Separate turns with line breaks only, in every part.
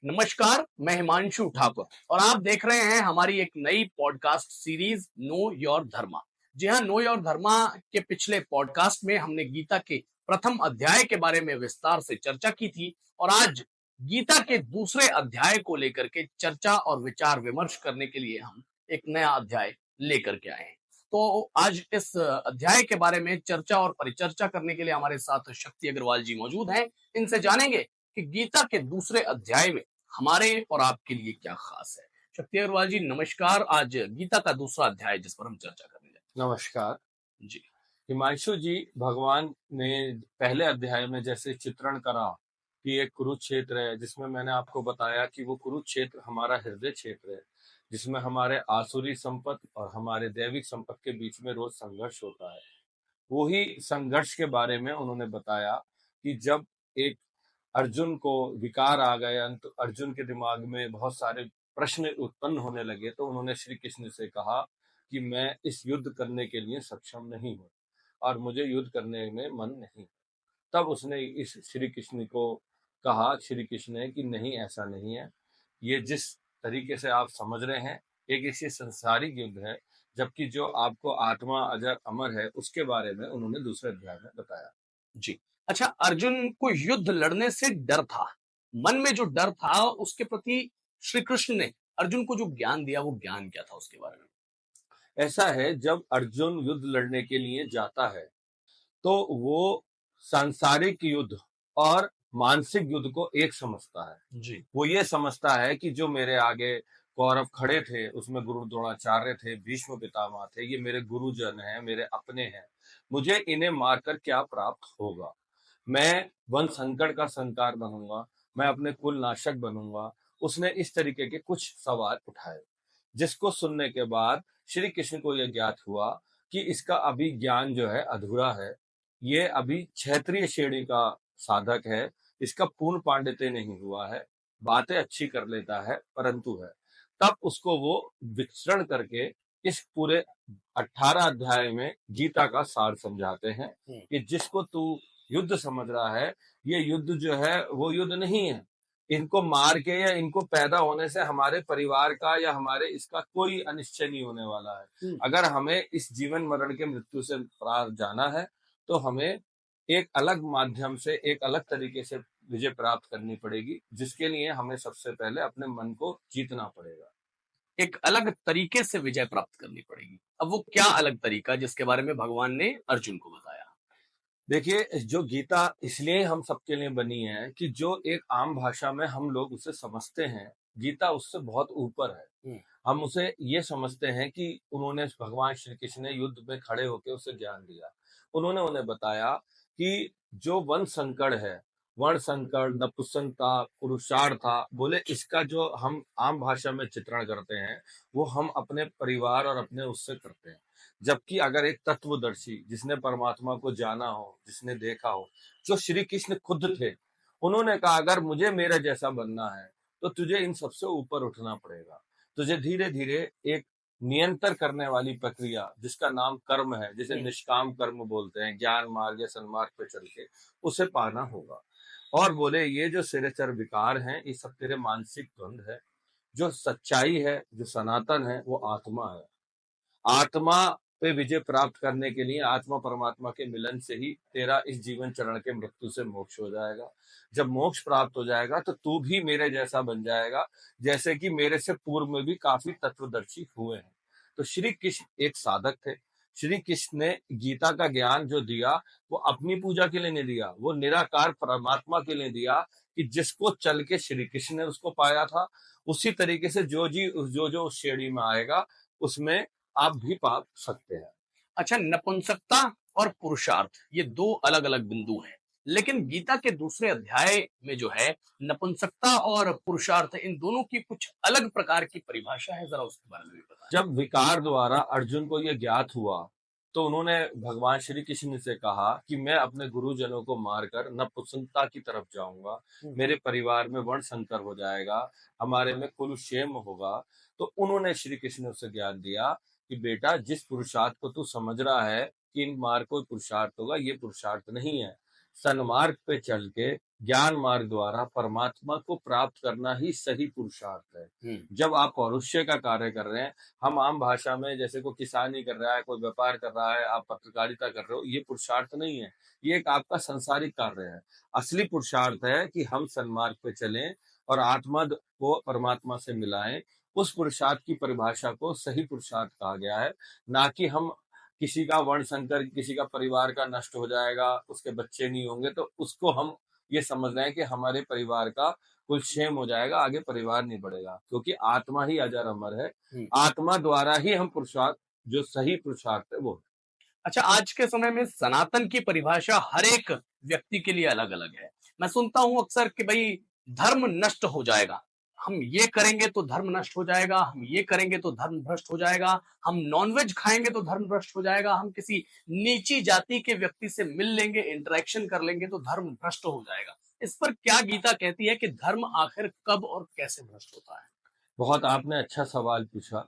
नमस्कार, मैं हिमांशु ठाकुर और आप देख रहे हैं हमारी एक नई पॉडकास्ट सीरीज नो योर धर्मा। जी हाँ, नो योर धर्मा के पिछले पॉडकास्ट में हमने गीता के प्रथम अध्याय के बारे में विस्तार से चर्चा की थी और आज गीता के दूसरे अध्याय को लेकर के चर्चा और विचार विमर्श करने के लिए हम एक नया अध्याय लेकर के आए हैं। तो आज इस अध्याय के बारे में चर्चा और परिचर्चा करने के लिए हमारे साथ शक्ति अग्रवाल जी मौजूद हैं। इनसे जानेंगे कि गीता के दूसरे अध्याय में हमारे और आपके लिए क्या खास है। शक्ति अग्रवाल जी नमस्कार। आज गीता का दूसरा अध्याय जिस पर हम चर्चा करने जा
नमस्कार
रहे हैं। जी
हिमांशु जी। भगवान ने पहले अध्याय में जैसे चित्रण करा कि एक कुरुक्षेत्र है, जिसमें मैंने आपको बताया कि वो कुरुक्षेत्र हमारा हृदय क्षेत्र है, जिसमें हमारे आसुरी संपत और हमारे दैविक संपत के बीच में रोज संघर्ष होता है। वही संघर्ष के बारे में उन्होंने बताया कि जब एक अर्जुन को विकार आ गए, तो अर्जुन के दिमाग में बहुत सारे प्रश्न उत्पन्न होने लगे, तो उन्होंने श्री कृष्ण से कहा कि मैं इस युद्ध करने के लिए सक्षम नहीं हूँ और मुझे युद्ध करने में मन नहीं। तब उसने इस श्री कृष्ण को कहा, श्री कृष्ण ने, कि नहीं, ऐसा नहीं है। ये जिस तरीके से आप समझ रहे हैं, एक इसी संसारिक युद्ध है, जबकि जो आपको आत्मा अजर अमर है उसके बारे में उन्होंने दूसरे अध्याय में बताया।
जी। अच्छा, अर्जुन को युद्ध लड़ने से डर था। मन में जो डर था उसके प्रति श्री कृष्ण ने अर्जुन को जो ज्ञान दिया वो ज्ञान क्या था उसके बारे में?
ऐसा है, जब अर्जुन युद्ध लड़ने के लिए जाता है तो वो सांसारिक युद्ध और मानसिक युद्ध को एक समझता है।
जी
वो ये समझता है कि जो मेरे आगे कौरव खड़े थे, उसमें गुरु द्रोणाचार्य थे, भीष्म पितामह थे, ये मेरे गुरुजन हैं, मेरे अपने हैं। मुझे इन्हें मारकर क्या प्राप्त होगा? मैं वन संकट का संकार बनूंगा, मैं अपने कुल नाशक बनूंगा। उसने इस तरीके के कुछ सवाल उठाए, जिसको सुनने के बाद श्री कृष्ण को यह ज्ञात हुआ कि इसका अभी ज्ञान जो है अधूरा है। ये अभी क्षत्रिय श्रेणी का साधक है, इसका पूर्ण पांडित्य नहीं हुआ है, बातें अच्छी कर लेता है परंतु है। तब उसको वो विचरण करके इस पूरे 18 अध्याय में गीता का सार समझाते हैं कि जिसको तू युद्ध समझ रहा है, ये युद्ध जो है वो युद्ध नहीं है। इनको मार के या इनको पैदा होने से हमारे परिवार का या हमारे इसका कोई अनिश्चय नहीं होने वाला है। अगर हमें इस जीवन मरण के मृत्यु से पार जाना है तो हमें एक अलग माध्यम से, एक अलग तरीके से विजय प्राप्त करनी पड़ेगी, जिसके लिए हमें सबसे पहले अपने मन को जीतना पड़ेगा।
एक अलग तरीके से विजय प्राप्त करनी पड़ेगी। अब वो क्या अलग तरीका जिसके बारे में भगवान ने अर्जुन को बताया?
देखिए, जो गीता इसलिए हम सबके लिए बनी है कि जो एक आम भाषा में हम लोग उसे समझते हैं, गीता उससे बहुत ऊपर है। हम उसे ये समझते हैं कि उन्होंने, भगवान श्री कृष्ण ने युद्ध में खड़े होकर उसे ज्ञान दिया। उन्होंने उन्हें बताया कि जो वन संकट है, वर्ण संकट, नपुंसकता, पुरुषार्थ, बोले इसका जो हम आम भाषा में चित्रण करते हैं वो हम अपने परिवार और अपने उससे करते हैं। जबकि अगर एक तत्वदर्शी, जिसने परमात्मा को जाना हो, जिसने देखा हो, जो श्री कृष्ण खुद थे, उन्होंने कहा अगर मुझे मेरे जैसा बनना है तो तुझे इन सबसे ऊपर उठना पड़ेगा। तुझे धीरे धीरे एक नियंत्रण करने वाली प्रक्रिया, जिसका नाम कर्म है, जिसे निष्काम कर्म बोलते हैं, ज्ञान मार्ग या सन्मार्ग पे चल के उसे पाना होगा। और बोले ये जो सिरेचर विकार हैं, ये सब तेरे मानसिक द्वंद है। जो सच्चाई है, जो सनातन है, वो आत्मा है। आत्मा पे विजय प्राप्त करने के लिए आत्मा परमात्मा के मिलन से ही तेरा इस जीवन चरण के मृत्यु से मोक्ष हो जाएगा। जब मोक्ष प्राप्त हो जाएगा तो तू भी मेरे जैसा बन जाएगा, जैसे कि मेरे से पूर्व में भी काफी तत्वदर्शी हुए हैं। तो श्री कृष्ण एक साधक थे। श्री कृष्ण ने गीता का ज्ञान जो दिया, वो अपनी पूजा के लिए नहीं दिया, वो निराकार परमात्मा के लिए दिया, कि जिसको चल के श्री कृष्ण ने उसको पाया था, उसी तरीके से जो उस श्रेणी में आएगा उसमें आप भी पा सकते हैं।
अच्छा, नपुंसकता और पुरुषार्थ ये दो अलग अलग बिंदु हैं, लेकिन गीता के दूसरे अध्याय में जो है नपुंसकता और पुरुषार्थ इन दोनों की कुछ अलग प्रकार की परिभाषा है, जरा उसके बारे में भी बताएं।
जब विकार द्वारा अर्जुन को यह ज्ञात हुआ तो उन्होंने भगवान श्री कृष्ण से कहा कि मैं अपने गुरुजनों को मारकर नपुंसकता की तरफ जाऊंगा, मेरे परिवार में वर्ण संकर हो जाएगा, हमारे में कुल क्षेम होगा। तो उन्होंने श्री कृष्ण से ज्ञान दिया कि बेटा, जिस पुरुषार्थ को तू समझ रहा है कि इन मार को पुरुषार्थ होगा, ये पुरुषार्थ नहीं है। सन्मार्ग पे चल के ज्ञान मार्ग द्वारा परमात्मा को प्राप्त करना ही सही पुरुषार्थ है। जब आप पौरुष्य का कार्य कर रहे हैं, हम आम भाषा में जैसे कोई किसानी कर रहा है, कोई व्यापार कर रहा है, आप पत्रकारिता कर रहे हो, ये पुरुषार्थ नहीं है, ये एक आपका सांसारिक कार्य है। असली पुरुषार्थ है कि हम सन्मार्ग पे चलें और आत्मा को परमात्मा से मिलाएं। उस पुरुषार्थ की परिभाषा को सही पुरुषार्थ कहा गया है, ना कि हम किसी का वर्ण संकर, किसी का परिवार का नष्ट हो जाएगा, उसके बच्चे नहीं होंगे तो उसको हम ये समझ रहे हैं कि हमारे परिवार का कुल क्षेम हो जाएगा, आगे परिवार नहीं बढ़ेगा, क्योंकि आत्मा ही अजर अमर है। आत्मा द्वारा ही हम पुरुषार्थ, जो सही पुरुषार्थ है वो।
अच्छा, आज के समय में सनातन की परिभाषा हर एक व्यक्ति के लिए अलग अलग है। मैं सुनता हूं अक्सर कि भाई धर्म नष्ट हो जाएगा, हम ये करेंगे तो धर्म नष्ट हो जाएगा, हम ये करेंगे तो धर्म भ्रष्ट हो जाएगा, हम नॉनवेज खाएंगे तो धर्म भ्रष्ट हो जाएगा, हम किसी नीची जाति के व्यक्ति से मिल लेंगे, इंटरेक्शन कर लेंगे तो धर्म भ्रष्ट हो जाएगा। इस पर क्या गीता कहती है कि धर्म आखिर कब और कैसे भ्रष्ट होता है?
बहुत आपने अच्छा सवाल पूछा।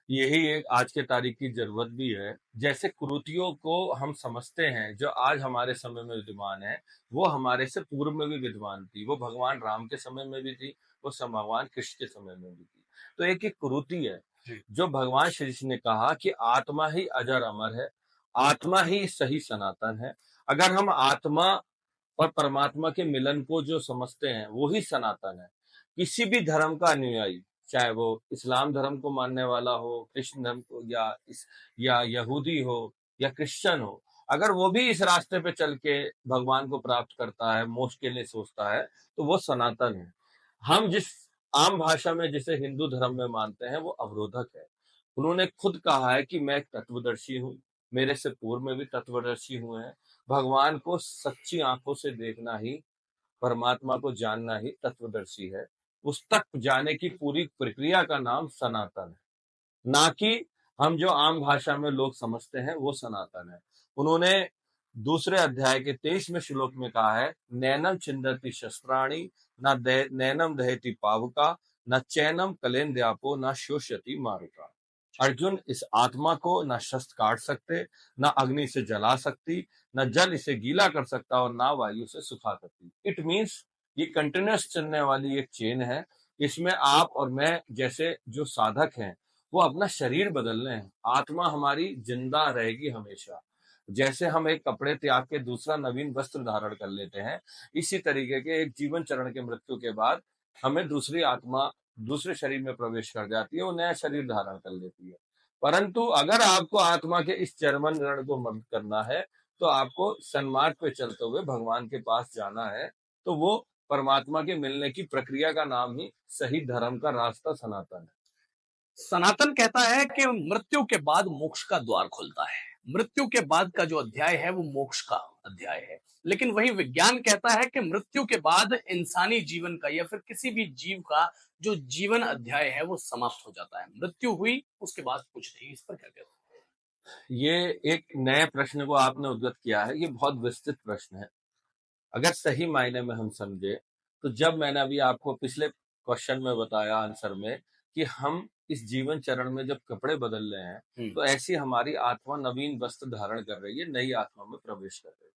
यही एक आज के तारीख की जरूरत भी है। जैसे कुरीतियों को हम समझते हैं, जो आज हमारे समय में विद्यमान है, वो हमारे से पूर्व में भी विद्यमान थी। वो भगवान राम के समय में भी थी, वो भगवान कृष्ण के समय में भी थी। तो एक एक कुरीति है जो भगवान श्री कृष्ण ने कहा कि आत्मा ही अजर अमर है, आत्मा ही सही सनातन है। अगर हम आत्मा और परमात्मा के मिलन को जो समझते हैं वो ही सनातन है। किसी भी धर्म का अनुयायी, चाहे वो इस्लाम धर्म को मानने वाला हो, कृष्ण धर्म को, या यहूदी हो या क्रिश्चियन हो, अगर वो भी इस रास्ते पे चल के भगवान को प्राप्त करता है, मोक्ष के लिए सोचता है, तो वो सनातन है। हम जिस आम भाषा में जिसे हिंदू धर्म में मानते हैं वो अवरोधक है। उन्होंने खुद कहा है कि मैं एक तत्वदर्शी हूँ, मेरे से पूर्व में भी तत्वदर्शी हुए हैं। भगवान को सच्ची आंखों से देखना ही, परमात्मा को जानना ही तत्वदर्शी है। उस तक जाने की पूरी प्रक्रिया का नाम सनातन है, ना कि हम जो आम भाषा में लोग समझते हैं वो सनातन है। उन्होंने दूसरे अध्याय के 23वें श्लोक में कहा है, नैनम छिंदति शस्त्राणी, न नैनम दहति पावका, न चैनम कलेन्द्यापो, न शोष्यति मारुका। अर्जुन, इस आत्मा को न शस्त्र काट सकते, न अग्नि से जला सकती, न जल इसे गीला कर सकता और ना वायु से सुखा सकती। इट मीन्स ये कंटिन्यूस चलने वाली एक चेन है। इसमें आप और मैं जैसे जो साधक हैं वो अपना शरीर बदल रहे हैं, आत्मा हमारी जिंदा रहेगी हमेशा। जैसे हम एक कपड़े त्याग के दूसरा नवीन वस्त्र धारण कर लेते हैं, इसी तरीके के एक जीवन चरण के मृत्यु के बाद हमें दूसरी आत्मा दूसरे शरीर में प्रवेश कर जाती है, वो नया शरीर धारण कर लेती है। परंतु अगर आपको आत्मा के इस चरमन को मर्द करना है, तो आपको सन्मार्ग पे चलते हुए भगवान के पास जाना है। तो वो परमात्मा के मिलने की प्रक्रिया का नाम ही सही धर्म का रास्ता सनातन है।
सनातन कहता है कि मृत्यु के बाद मोक्ष का द्वार खुलता है, मृत्यु के बाद का जो अध्याय है वो मोक्ष का अध्याय है। लेकिन वही विज्ञान कहता है कि मृत्यु के बाद इंसानी जीवन का या फिर किसी भी जीव का जो जीवन अध्याय है वो समाप्त हो जाता है, मृत्यु हुई उसके बाद कुछ नहीं। इस पर क्या कहते हैं?
ये एक नए प्रश्न को आपने उद्गत किया है। ये बहुत विस्तृत प्रश्न है। अगर सही मायने में हम समझे, तो जब मैंने अभी आपको पिछले क्वेश्चन में बताया आंसर में कि हम इस जीवन चरण में जब कपड़े बदल रहे हैं, तो ऐसी हमारी आत्मा नवीन वस्त्र धारण कर रही है, नई आत्मा में प्रवेश कर रही है।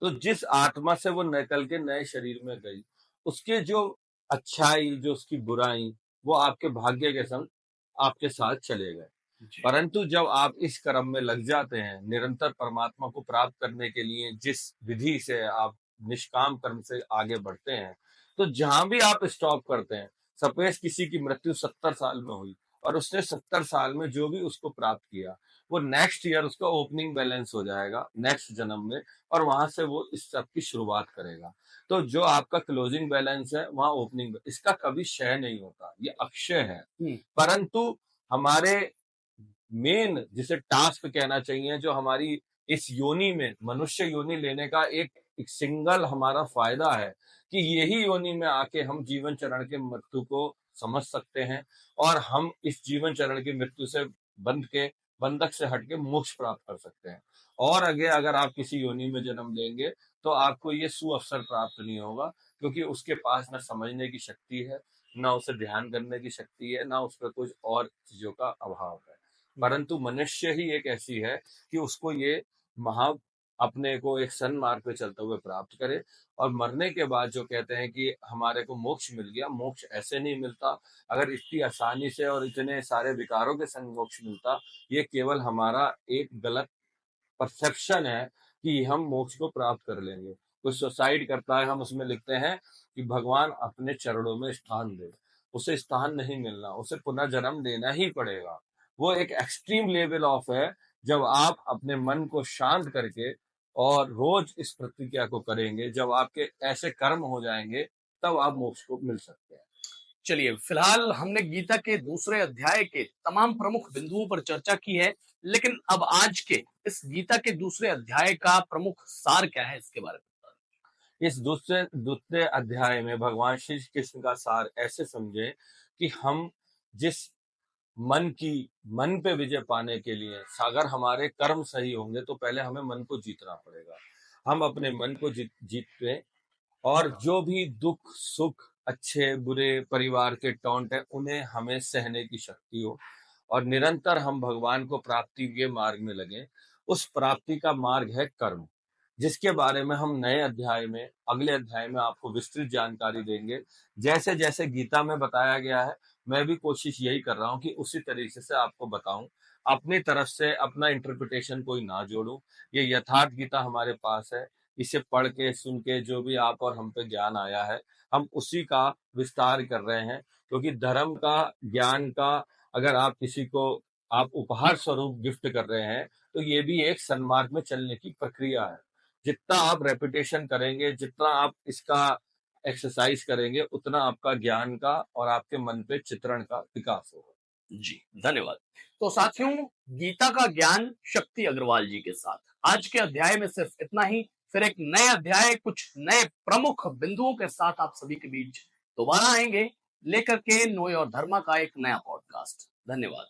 तो जिस आत्मा से वो निकल के नए शरीर में गई, उसके जो अच्छाई, जो उसकी बुराई, वो आपके भाग्य के संग आपके साथ चले गए। परंतु जब आप इस क्रम में लग जाते हैं, निरंतर परमात्मा को प्राप्त करने के लिए जिस विधि से आप निष्काम कर्म से आगे बढ़ते हैं, तो जहां भी आप स्टॉप करते हैं, सपोज किसी की मृत्यु 70 साल में हुई और उसने 70 साल में जो भी उसको प्राप्त किया, वो नेक्स्ट ईयर उसका ओपनिंग बैलेंस हो जाएगा नेक्स्ट जन्म में, और वहां से वो इस सब की शुरुआत करेगा। तो जो आपका क्लोजिंग बैलेंस है वहां ओपनिंग, इसका कभी क्षय नहीं होता, ये अक्षय है। परंतु हमारे मेन जिसे टास्क कहना चाहिए, जो हमारी इस योनि में मनुष्य योनि लेने का एक सिंगल हमारा फायदा है कि यही योनि में आके हम जीवन चरण के मृत्यु को समझ सकते हैं और हम इस जीवन चरण की मृत्यु से बंधक से हट के मोक्ष प्राप्त कर सकते हैं। और आगे अगर आप किसी योनि में जन्म लेंगे तो आपको ये सुअवसर प्राप्त नहीं होगा, क्योंकि उसके पास न समझने की शक्ति है, ना उसे ध्यान करने की शक्ति है, ना उस पर कुछ और चीजों का अभाव है। परंतु मनुष्य ही एक ऐसी है कि उसको ये महा अपने को एक सन्मार्ग पे चलते हुए प्राप्त करे। और मरने के बाद जो कहते हैं कि हमारे को मोक्ष मिल गया, मोक्ष ऐसे नहीं मिलता। अगर इतनी आसानी से और इतने सारे विकारों के संग मोक्ष मिलता, ये केवल हमारा एक गलत परसेप्शन है कि हम मोक्ष को प्राप्त कर लेंगे। कोई सुसाइड करता है, हम उसमें लिखते हैं कि भगवान अपने चरणों में स्थान दे। उसे स्थान नहीं मिलना, उसे पुनर्जन्म लेना ही पड़ेगा। वो एक एक्सट्रीम लेवल ऑफ है। जब आप अपने मन को शांत करके और रोज इस प्रतिज्ञा को करेंगे, जब आपके ऐसे कर्म हो जाएंगे, तब आप मोक्ष को मिल सकते हैं।
चलिए, फिलहाल हमने गीता के दूसरे अध्याय के तमाम प्रमुख बिंदुओं पर चर्चा की है, लेकिन अब आज के इस गीता के दूसरे अध्याय का प्रमुख सार क्या है, इसके बारे में
इस दूसरे दूसरे अध्याय में भगवान श्री कृष्ण का सार ऐसे समझे कि हम जिस मन पे विजय पाने के लिए, अगर हमारे कर्म सही होंगे तो पहले हमें मन को जीतना पड़ेगा। हम अपने मन को जीते और जो भी दुख सुख, अच्छे बुरे परिवार के टॉन्ट है, उन्हें हमें सहने की शक्ति हो और निरंतर हम भगवान को प्राप्ति के मार्ग में लगे। उस प्राप्ति का मार्ग है कर्म, जिसके बारे में हम नए अध्याय में, अगले अध्याय में आपको विस्तृत जानकारी देंगे। जैसे जैसे गीता में बताया गया है, मैं भी कोशिश यही कर रहा हूँ कि उसी तरीके से आपको बताऊं। अपनी तरफ से अपना इंटरप्रिटेशन कोई ना जोड़ूं। ये यथार्थ गीता हमारे पास है। इसे पढ़ के सुन के जो भी आप और हम पे ज्ञान आया है, हम उसी का विस्तार कर रहे हैं। क्योंकि धर्म का, ज्ञान का अगर आप किसी को आप उपहार स्वरूप गिफ्ट कर रहे हैं, तो ये भी एक सन्मार्ग में चलने की प्रक्रिया है। जितना आप रेपिटेशन करेंगे, जितना आप इसका एक्सरसाइज करेंगे, उतना आपका ज्ञान का और आपके मन पे चित्रण का विकास होगा।
जी, धन्यवाद। तो साथियों, गीता का ज्ञान शक्ति अग्रवाल जी के साथ आज के अध्याय में सिर्फ इतना ही। फिर एक नए अध्याय, कुछ नए प्रमुख बिंदुओं के साथ आप सभी के बीच दोबारा आएंगे, लेकर के नो योर धर्मा का एक नया पॉडकास्ट। धन्यवाद।